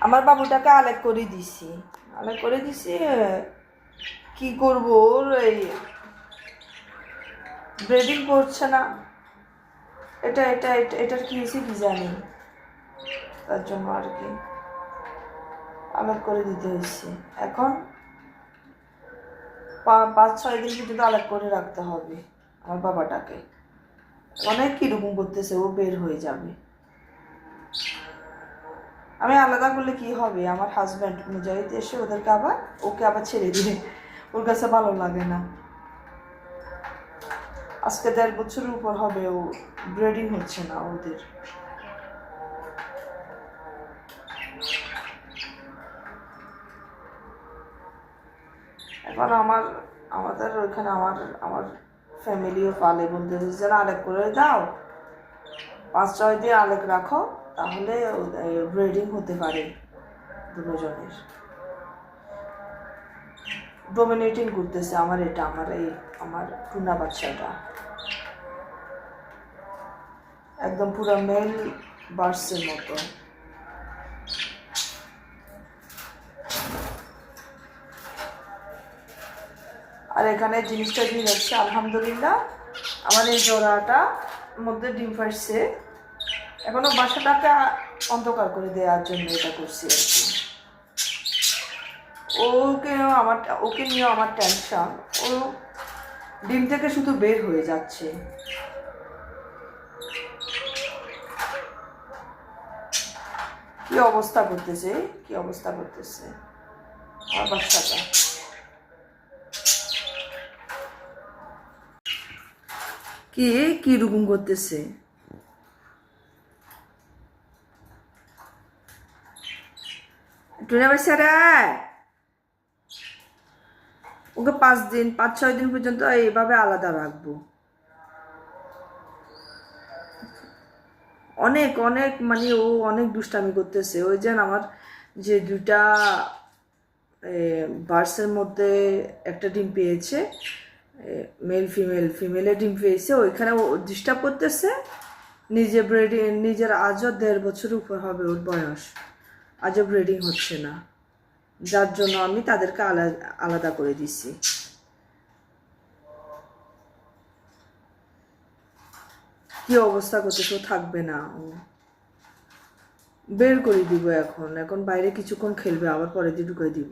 আমার বাবুটাকে আলেক করে দিছি, আলেক করে দিছি। কি করবো, ওর এই ব্রিডিং করছে না। এটার কি হয়েছে কি জানি, তার জন্য আর কি আলাদা করে দিতে হয়েছে। এখন 5-6 দিন পর্যন্ত আলাদা করে রাখতে হবে আমার বাবাটাকে। অনেক কিরকম করতেছে, ও বের হয়ে যাবে। আমি আলাদা করলে কি হবে, আমার হাজব্যান্ড মুজাহিদ এসে ওকে আবার ছেড়ে দিয়ে, ওর কাছে ভালো লাগে না। আজকে 1.5 বছরের উপর হবে, ও ব্রিডিং হচ্ছে না ওদের। এখন আমাদের ওইখানে আমার ফ্যামিলিও পালে, বলতে যেন আলেক করে দাও, 5-6 দিন আলেক রাখো, তাহলে ব্রিডিং হতে পারে দুজনের। ডোমিনেটিং করতেছে আমার টুনা বাচ্চাটা একদম পুরো মেল বার্ডসের মতো। আর এখানে জিনিসটা দিয়ে যাচ্ছে, আলহামদুলিল্লাহ আমার এই জোড়াটা মধ্যে ডিম পাড়ছে। এখনো বাসাটাকে অন্ধকার করে দেওয়ার জন্য এটা করছি আর কি। ওকে নিয়ে আমার টেনশন, ও ডিম থেকে শুধু বের হয়ে যাচ্ছে। কি অবস্থা করতেছে আমার বাচ্চাটা। কি রকম করতেছে, টুনা বাচ্চারা। ওকে 5-6 দিন পর্যন্ত এইভাবে আলাদা রাখবো। অনেক অনেক মানে ও অনেক দুষ্টামি করতেছে। ওই যেন আমার যে 2টা বার্ডসের মধ্যে একটা ডিম পেয়েছে, ফিমেলের ডিম পেয়েছে, ওইখানে ও ডিস্টার্ব করতেছে। নিজের আজও 1.5 বছরের উপর হবে ওর বয়স, আজও ব্রিডিং হচ্ছে না, যার জন্য আমি তাদেরকে আলাদা করে দিছি। কি অবস্থা করতেছে, থাকবে না, ও বের করে দিব। এখন বাইরে কিছুক্ষণ খেলবে, আবার পরে দিয়ে ঢুকে দিব।